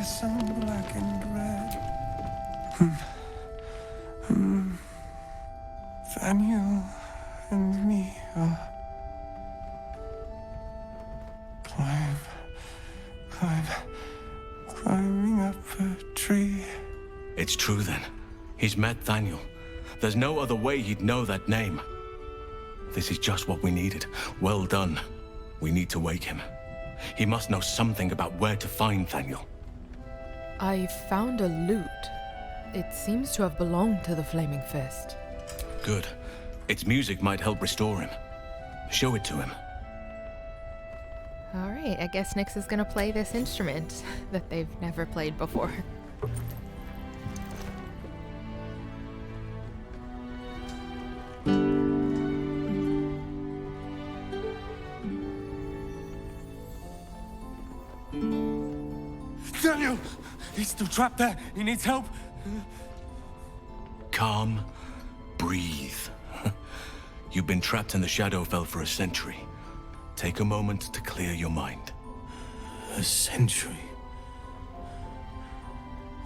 some blackened red. Thaniel and me are climbing up a tree. It's true then. He's met Thaniel. There's no other way he'd know that name. This is just what we needed. Well done. We need to wake him. He must know something about where to find Thaniel. I found a lute. It seems to have belonged to the Flaming Fist. Good. Its music might help restore him. Show it to him. Alright, I guess Nyxx is gonna play this instrument that they've never played before. Thaniel! He's still trapped there. He needs help. Calm. Breathe. You've been trapped in the Shadowfell for a century. Take a moment to clear your mind. A century?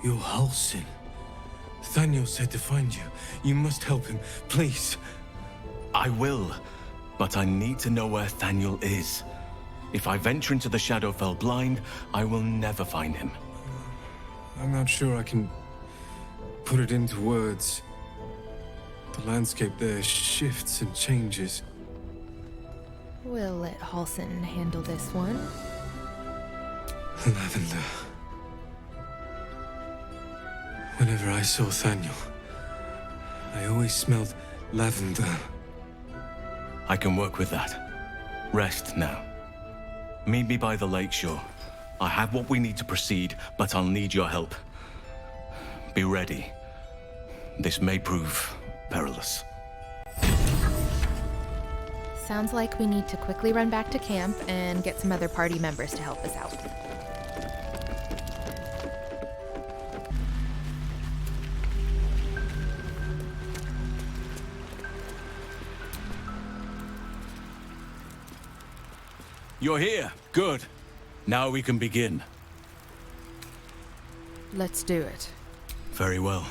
You're Halsin. Thaniel said to find you. You must help him, please. I will, but I need to know where Thaniel is. If I venture into the Shadowfell blind, I will never find him. I'm not sure I can put it into words. The landscape there shifts and changes. We'll let Halsin handle this one. Lavender. Whenever I saw Thaniel, I always smelled lavender. I can work with that. Rest now. Meet me by the lakeshore. I have what we need to proceed, but I'll need your help. Be ready. This may prove perilous. Sounds like we need to quickly run back to camp and get some other party members to help us out. You're here. Good. Now we can begin. Let's do it. Very well.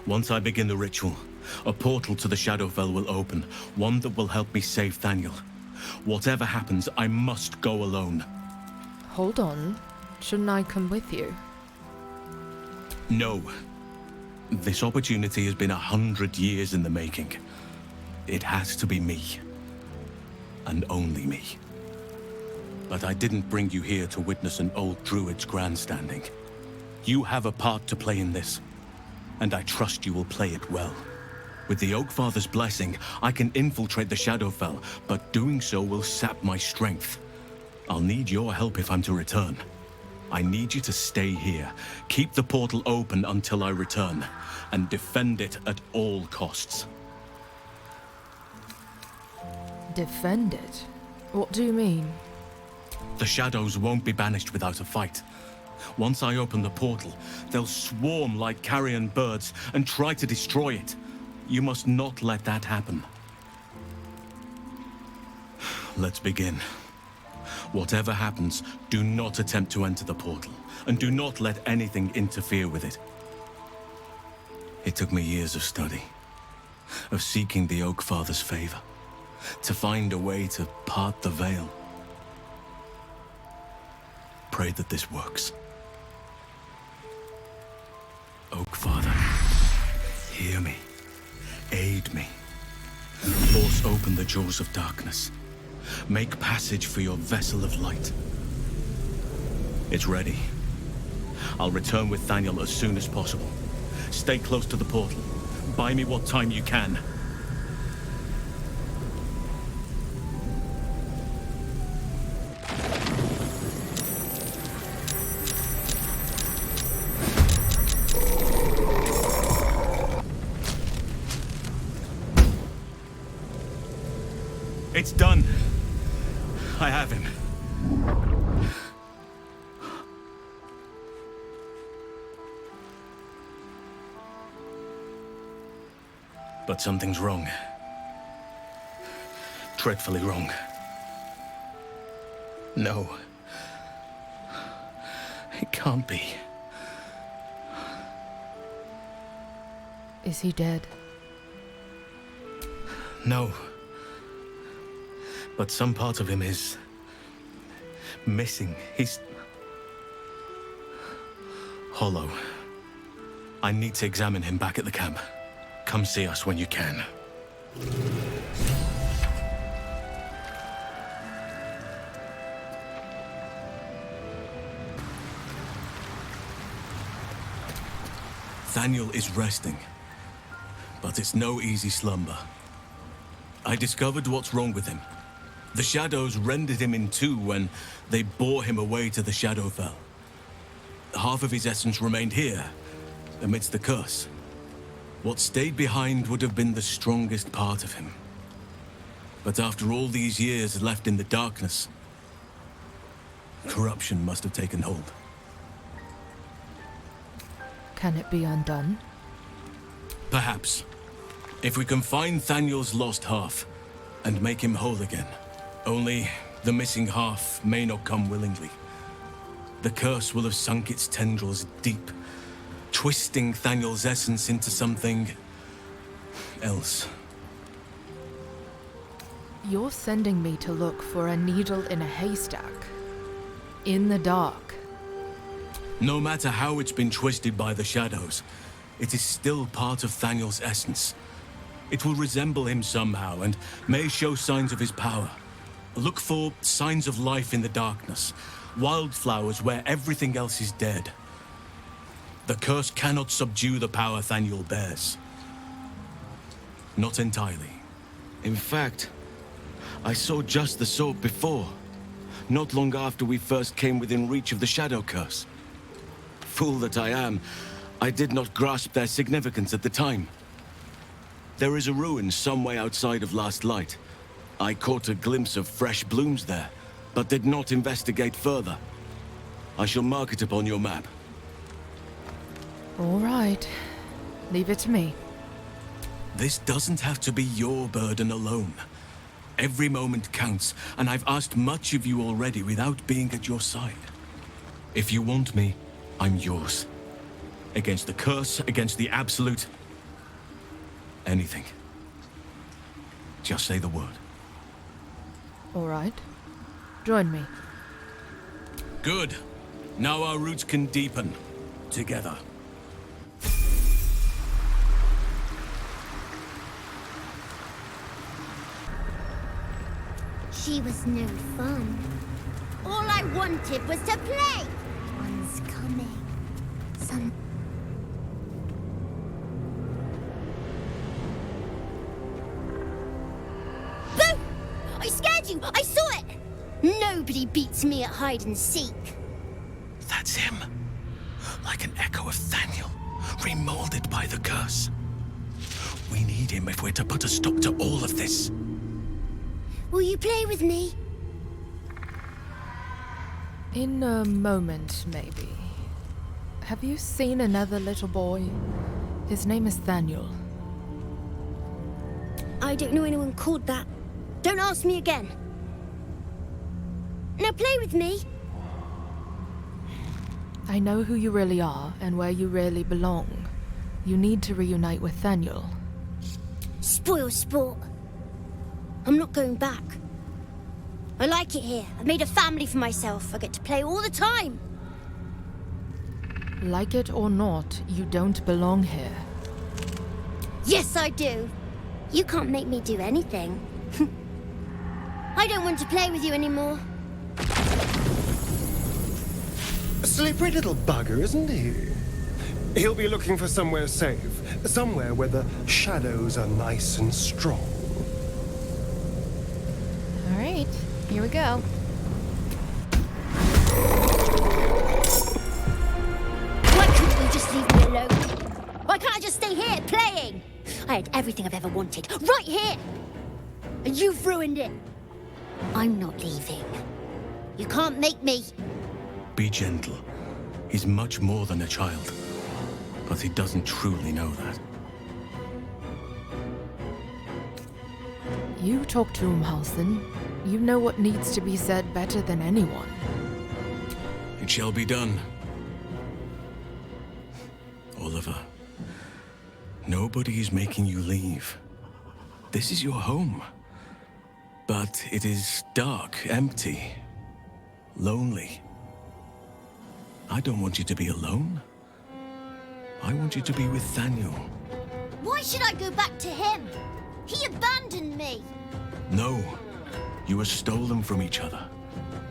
Once I begin the ritual, a portal to the Shadowfell will open, one that will help me save Thaniel. Whatever happens, I must go alone. Hold on. Shouldn't I come with you? No. This opportunity has been 100 years in the making. It has to be me. And only me. But I didn't bring you here to witness an old druid's grandstanding. You have a part to play in this, and I trust you will play it well. With the Oakfather's blessing, I can infiltrate the Shadowfell, but doing so will sap my strength. I'll need your help if I'm to return. I need you to stay here, keep the portal open until I return, and defend it at all costs. Defend it? What do you mean? The shadows won't be banished without a fight. Once I open the portal, they'll swarm like carrion birds and try to destroy it. You must not let that happen. Let's begin. Whatever happens, do not attempt to enter the portal, and do not let anything interfere with it. It took me years of study, of seeking the Oakfather's favor, to find a way to part the veil. Pray that this works. Oakfather, hear me. Aid me. Force open the jaws of darkness. Make passage for your vessel of light. It's ready. I'll return with Thaniel as soon as possible. Stay close to the portal. Buy me what time you can. It's done. I have him. But something's wrong. Dreadfully wrong. No. It can't be. Is he dead? No. But some part of him is missing. He's hollow. I need to examine him back at the camp. Come see us when you can. Thaniel is resting, but it's no easy slumber. I discovered what's wrong with him. The shadows rendered him in two when they bore him away to the Shadowfell. Half of his essence remained here, amidst the curse. What stayed behind would have been the strongest part of him. But after all these years left in the darkness, corruption must have taken hold. Can it be undone? Perhaps. If we can find Thaniel's lost half and make him whole again. Only the missing half may not come willingly. The curse will have sunk its tendrils deep, twisting Thaniel's essence into something else. You're sending me to look for a needle in a haystack. In the dark. No matter how it's been twisted by the shadows, it is still part of Thaniel's essence. It will resemble him somehow and may show signs of his power. Look for signs of life in the darkness, wildflowers where everything else is dead. The curse cannot subdue the power Thaniel bears. Not entirely. In fact, I saw just the sort before, not long after we first came within reach of the shadow curse. Fool that I am, I did not grasp their significance at the time. There is a ruin some way outside of Last Light. I caught a glimpse of fresh blooms there, but did not investigate further. I shall mark it upon your map. All right. Leave it to me. This doesn't have to be your burden alone. Every moment counts, and I've asked much of you already without being at your side. If you want me, I'm yours. Against the curse, against the absolute. Anything. Just say the word. All right. Join me. Good. Now our roots can deepen. Together. She was no fun. All I wanted was to play. One's coming. Some... Boo! I scared you! I saw it! Nobody beats me at hide and seek. That's him. Like an echo of Thaniel, remolded by the curse. We need him if we're to put a stop to all of this. Will you play with me? In a moment, maybe. Have you seen another little boy? His name is Thaniel. I don't know anyone called that. Don't ask me again. Now play with me. I know who you really are and where you really belong. You need to reunite with Thaniel. Spoil sport. I'm not going back. I like it here. I've made a family for myself. I get to play all the time. Like it or not, you don't belong here. Yes, I do. You can't make me do anything. I don't want to play with you anymore. A slippery little bugger, isn't he? He'll be looking for somewhere safe. Somewhere where the shadows are nice and strong. All right, here we go. Why couldn't you just leave me alone? Why can't I just stay here playing? I had everything I've ever wanted, right here! And you've ruined it. I'm not leaving. You can't make me. Be gentle. He's much more than a child. But he doesn't truly know that. You talk to him, Halsin. You know what needs to be said better than anyone. It shall be done. Oliver. Nobody is making you leave. This is your home. But it is dark, empty, lonely. I don't want you to be alone. I want you to be with Thaniel. Why should I go back to him? He abandoned me. No, you were stolen from each other.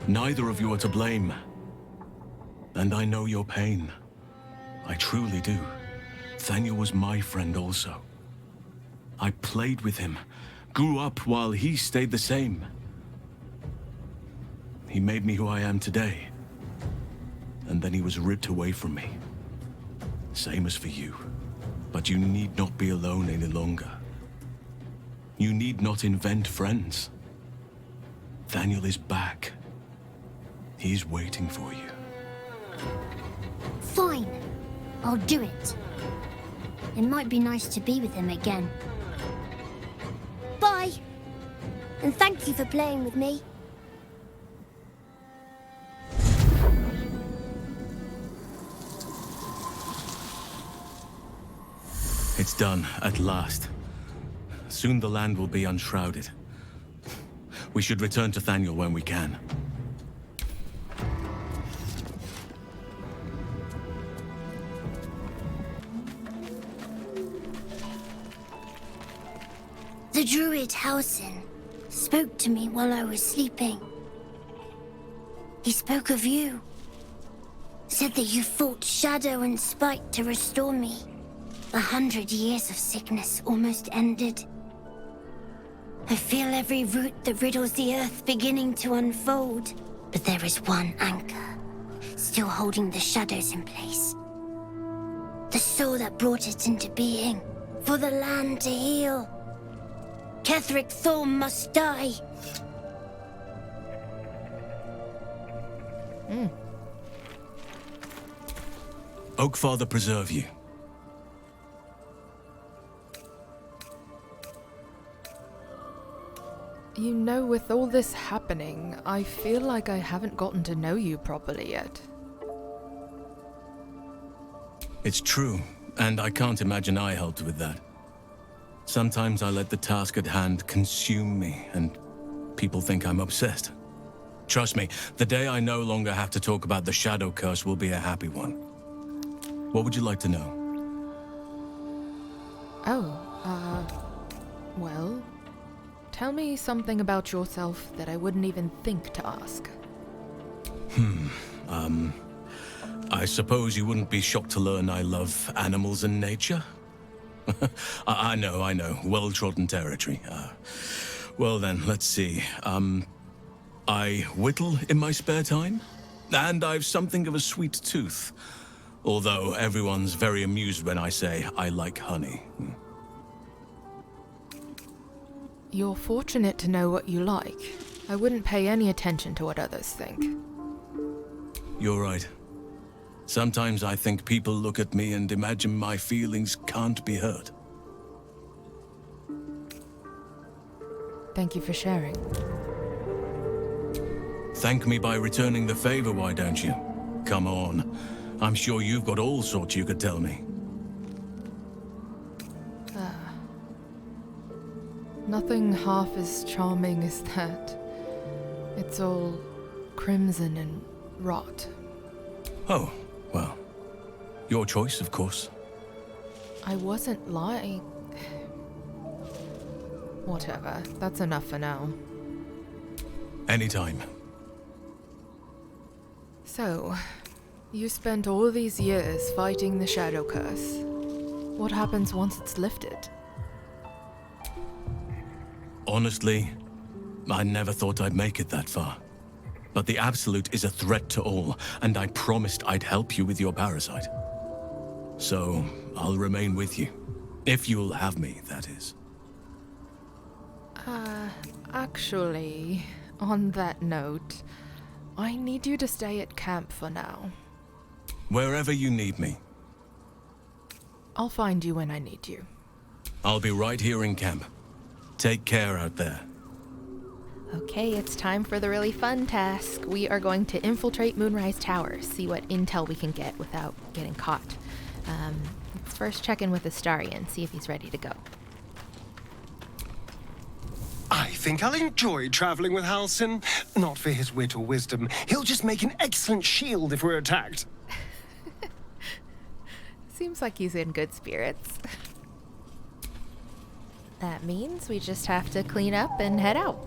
Neither of you are to blame. And I know your pain. I truly do. Thaniel was my friend also. I played with him, grew up while he stayed the same. He made me who I am today. And then he was ripped away from me. Same as for you. But you need not be alone any longer. You need not invent friends. Thaniel is back. He's waiting for you. Fine. I'll do it. It might be nice to be with him again. Bye. And thank you for playing with me. It's done, at last. Soon the land will be unshrouded. We should return to Thaniel when we can. The druid Halsin spoke to me while I was sleeping. He spoke of you. Said that you fought shadow and spite to restore me. 100 years of sickness almost ended. I feel every root that riddles the earth beginning to unfold. But there is one anchor, still holding the shadows in place. The soul that brought it into being, for the land to heal. Ketheric Thorm must die. Oakfather preserve you. You know, with all this happening, I feel like I haven't gotten to know you properly yet. It's true, and I can't imagine I helped with that. Sometimes I let the task at hand consume me, and people think I'm obsessed. Trust me, the day I no longer have to talk about the Shadow Curse will be a happy one. What would you like to know? Well, tell me something about yourself that I wouldn't even think to ask. I suppose you wouldn't be shocked to learn I love animals and nature? I know, well-trodden territory. Well then, let's see. I whittle in my spare time, and I've something of a sweet tooth. Although everyone's very amused when I say I like honey. You're fortunate to know what you like. I wouldn't pay any attention to what others think. You're right. Sometimes I think people look at me and imagine my feelings can't be hurt. Thank you for sharing. Thank me by returning the favor, why don't you? Come on. I'm sure you've got all sorts you could tell me. Nothing half as charming as that. It's all crimson and rot. Oh, well. Your choice, of course. I wasn't lying. Whatever, that's enough for now. Anytime. So, you spent all these years fighting the Shadow Curse. What happens once it's lifted? Honestly, I never thought I'd make it that far. But the Absolute is a threat to all, and I promised I'd help you with your parasite. So, I'll remain with you. If you'll have me, that is. Actually, on that note, I need you to stay at camp for now. Wherever you need me. I'll find you when I need you. I'll be right here in camp. Take care out there. Okay, it's time for the really fun task. We are going to infiltrate Moonrise Towers, see what intel we can get without getting caught. Let's first check in with Astarion, see if he's ready to go. I think I'll enjoy traveling with Halsin. Not for his wit or wisdom. He'll just make an excellent shield if we're attacked. Seems like he's in good spirits. That means we just have to clean up and head out.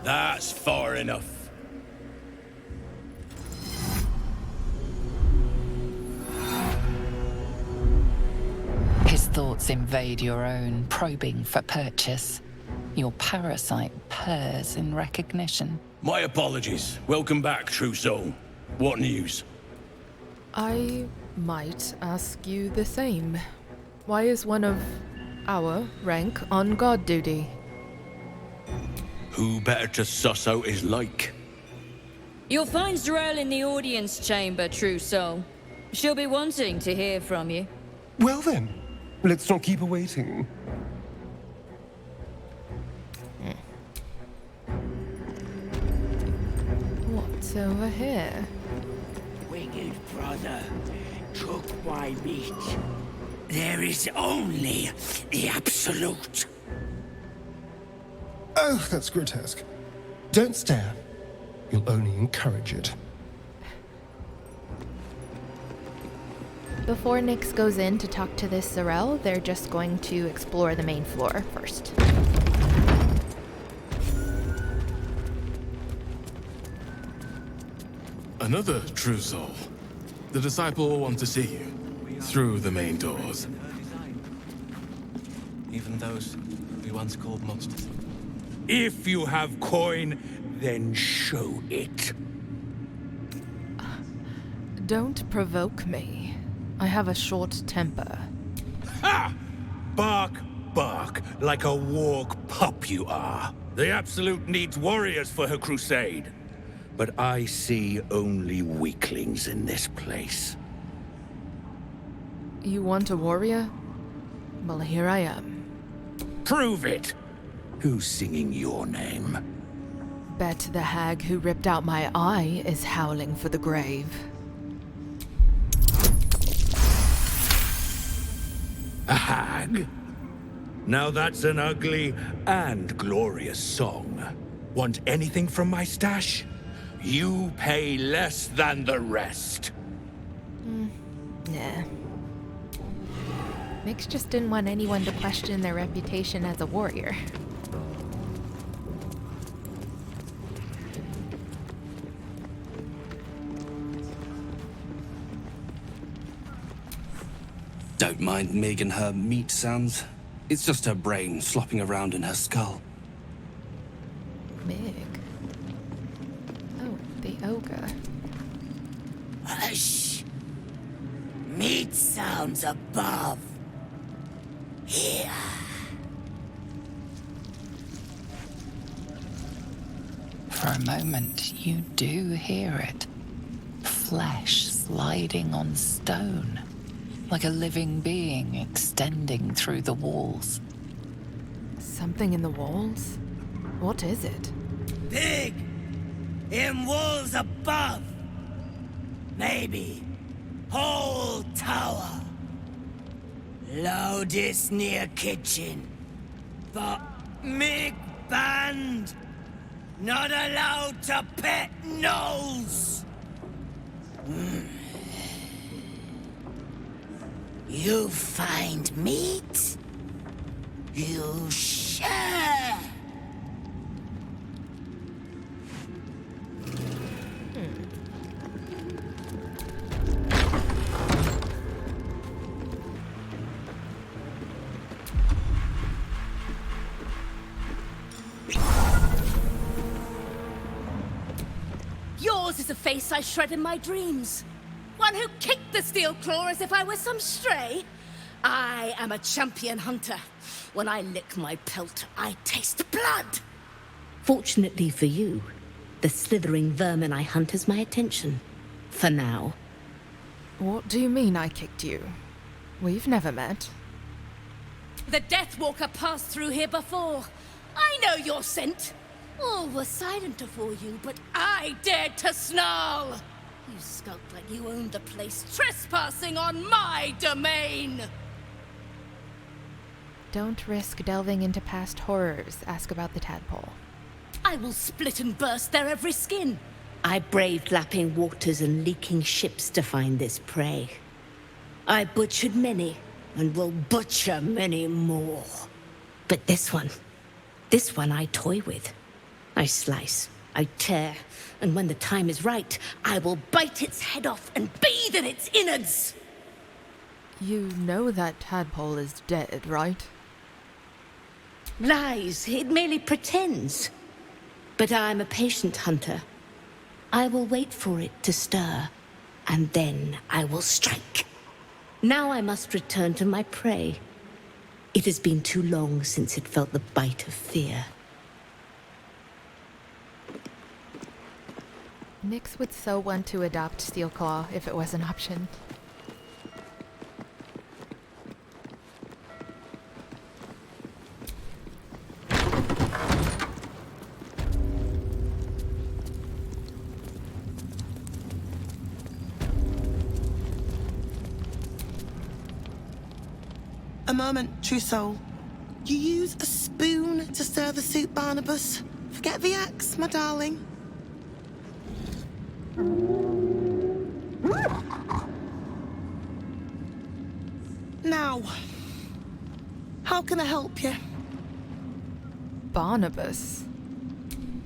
That's far enough. His thoughts invade your own, probing for purchase. Your parasite purrs in recognition. My apologies. Welcome back, true soul. What news? I might ask you the same. Why is one of our rank on guard duty? Who better to suss out his like? You'll find Z'rell in the audience chamber, true soul. She'll be wanting to hear from you. Well then, let's not keep her waiting. What's over here? Winged brother took my meat. There is only the absolute. Oh, that's grotesque. Don't stare. You'll only encourage it. Before Nyxx goes in to talk to this Z'rell, they're just going to explore the main floor first. Another true soul. The disciple will want to see you. Through the main doors. Even those we once called monsters. If you have coin, then show it. Don't provoke me. I have a short temper. Ha! Bark, bark, like a warg pup you are. The Absolute needs warriors for her crusade. But I see only weaklings in this place. You want a warrior? Well, here I am. Prove it! Who's singing your name? Bet the hag who ripped out my eye is howling for the grave. A hag? Now that's an ugly and glorious song. Want anything from my stash? You pay less than the rest. Nah. Nyxx just didn't want anyone to question their reputation as a warrior. Don't mind Mig and her meat sounds. It's just her brain slopping around in her skull. Mig. Oh, the ogre. Hush! Meat sounds above. Here. For a moment, you do hear it. Flesh sliding on stone. Like a living being extending through the walls. Something in the walls? What is it? Pig! In walls above! Maybe. Whole tower. Loudest near kitchen. But Mig banned. Not allowed to pet knolls. You find meat? You share. Yours is a face I shred in my dreams. One who kicked the Steelclaw as if I was some stray. I am a champion hunter. When I lick my pelt, I taste blood. Fortunately for you, the slithering vermin I hunt has my attention. For now. What do you mean I kicked you? We've never met. The Deathwalker passed through here before. I know your scent. All were silent before you, but I dared to snarl! You skulked like you owned the place, trespassing on my domain! Don't risk delving into past horrors. Ask about the tadpole. I will split and burst their every skin. I braved lapping waters and leaking ships to find this prey. I butchered many, and will butcher many more. But this one I toy with. I slice, I tear, and when the time is right, I will bite its head off and bathe in its innards! You know that tadpole is dead, right? Lies, it merely pretends. But I'm a patient hunter. I will wait for it to stir, and then I will strike. Now I must return to my prey. It has been too long since it felt the bite of fear. Nyxx would so want to adopt Steelclaw if it was an option. A moment, true soul. You use a spoon to stir the soup, Barnabas. Forget the axe, my darling. Now, how can I help you? Barnabas?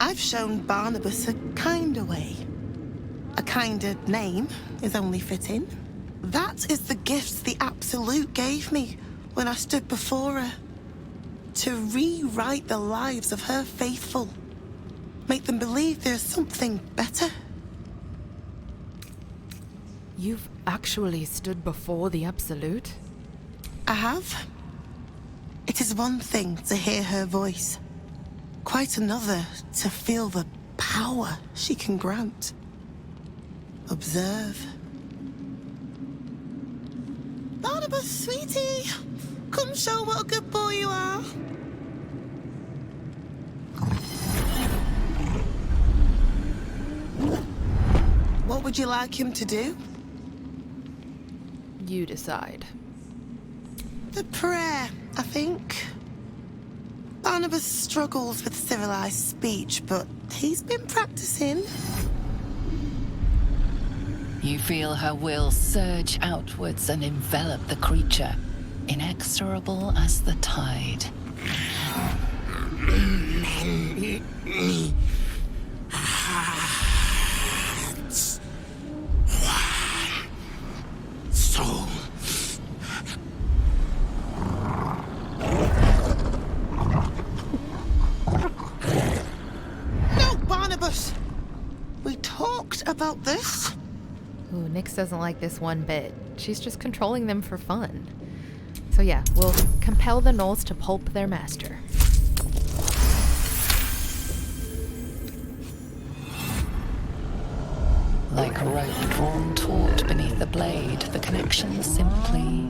I've shown Barnabas a kinder way. A kinder name is only fitting. That is the gift the Absolute gave me when I stood before her. To rewrite the lives of her faithful. Make them believe there's something better. You've actually stood before the Absolute? I have. It is one thing to hear her voice. Quite another to feel the power she can grant. Observe. Barnabas, sweetie, come show what a good boy you are. What would you like him to do? You decide. The prayer, I think. Barnabas struggles with civilized speech, but he's been practicing. You feel her will surge outwards and envelop the creature, inexorable as the tide. Many hearts, one soul. No, Barnabas! We talked about this. Ooh, Nyxx doesn't like this one bit. She's just controlling them for fun. So yeah, we'll compel the knolls to pulp their master. Like rope drawn taut beneath the blade, the connection simply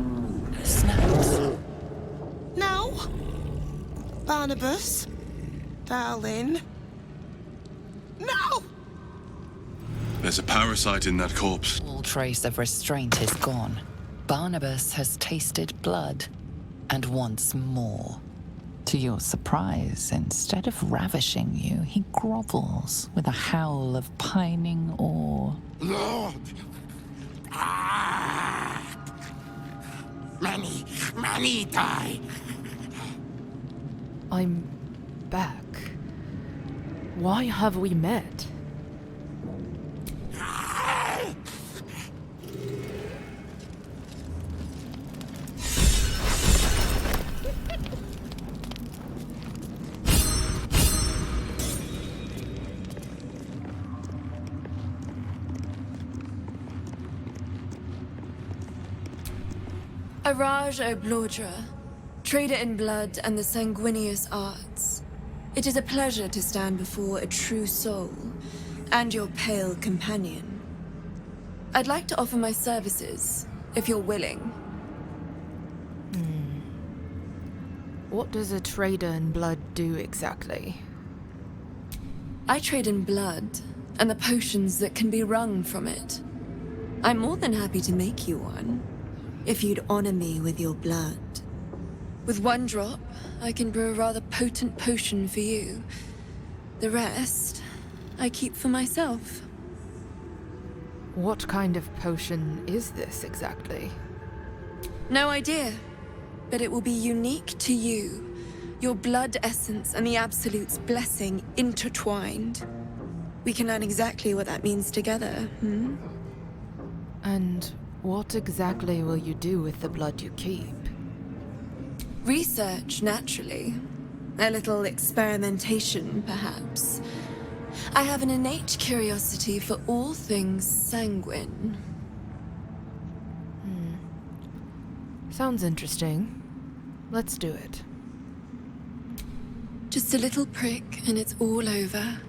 snaps. No. Barnabas, darling. No! There's a parasite in that corpse. All trace of restraint is gone. Barnabas has tasted blood, and wants more. To your surprise, instead of ravishing you, he grovels with a howl of pining awe. Lord! Many die. I'm back. Why have we met? Araj Oblodra, trader in blood and the sanguineous arts. It is a pleasure to stand before a true soul, and your pale companion. I'd like to offer my services, if you're willing. What does a trader in blood do exactly? I trade in blood and the potions that can be wrung from it. I'm more than happy to make you one, if you'd honor me with your blood. With one drop, I can brew a rather potent potion for you. The rest, I keep for myself. What kind of potion is this exactly? No idea, but it will be unique to you. Your blood essence and the Absolute's blessing intertwined. We can learn exactly what that means together, hmm? And what exactly will you do with the blood you keep? Research, naturally. A little experimentation, perhaps. I have an innate curiosity for all things sanguine. Sounds interesting. Let's do it. Just a little prick and it's all over.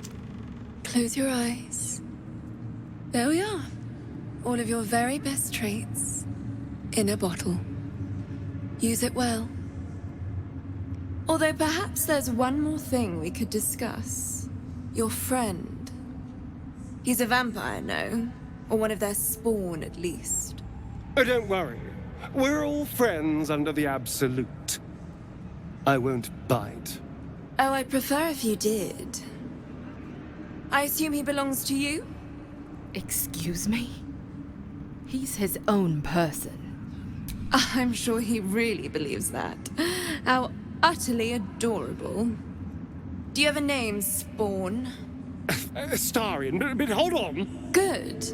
Close your eyes. There we are. All of your very best traits in a bottle. Use it well. Although perhaps there's one more thing we could discuss. Your friend. He's a vampire, no? Or one of their spawn, at least. Oh, don't worry. We're all friends under the Absolute. I won't bite. Oh, I'd prefer if you did. I assume he belongs to you? Excuse me? He's his own person. I'm sure he really believes that. How utterly adorable. Do you have a name, Spawn? Astarion, but hold on. Good.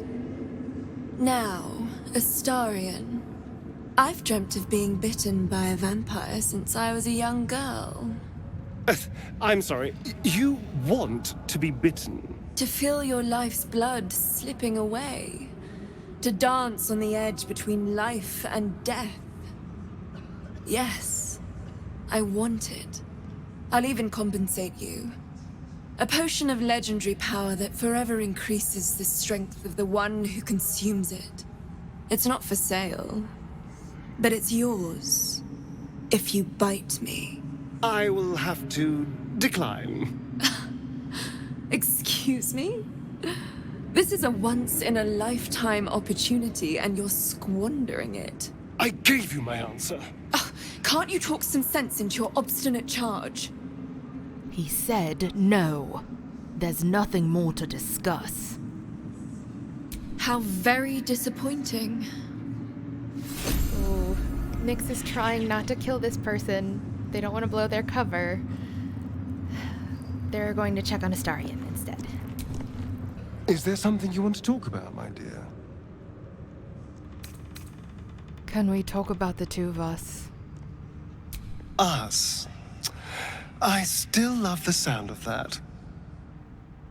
Now, Astarion. I've dreamt of being bitten by a vampire since I was a young girl. I'm sorry, you want to be bitten? To feel your life's blood slipping away. To dance on the edge between life and death. Yes, I want it. I'll even compensate you. A potion of legendary power that forever increases the strength of the one who consumes it. It's not for sale, but it's yours if you bite me. I will have to decline. Excuse me? This is a once-in-a-lifetime opportunity, and you're squandering it. I gave you my answer. Can't you talk some sense into your obstinate charge? He said no. There's nothing more to discuss. How very disappointing. Ooh, Nyxx is trying not to kill this person. They don't want to blow their cover. They're going to check on Astarion instead. Is there something you want to talk about, my dear? Can we talk about the two of us? Us? I still love the sound of that.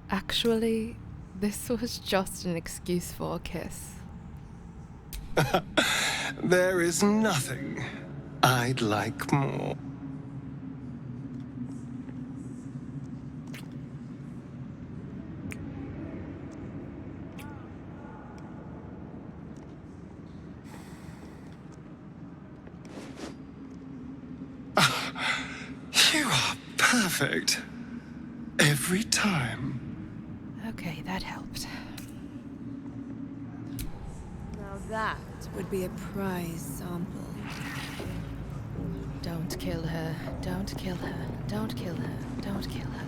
Actually, this was just an excuse for a kiss. There is nothing I'd like more. You are perfect. Every time. Okay, that helped. Now that would be a prize sample. Don't kill her. Don't kill her. Don't kill her. Don't kill her.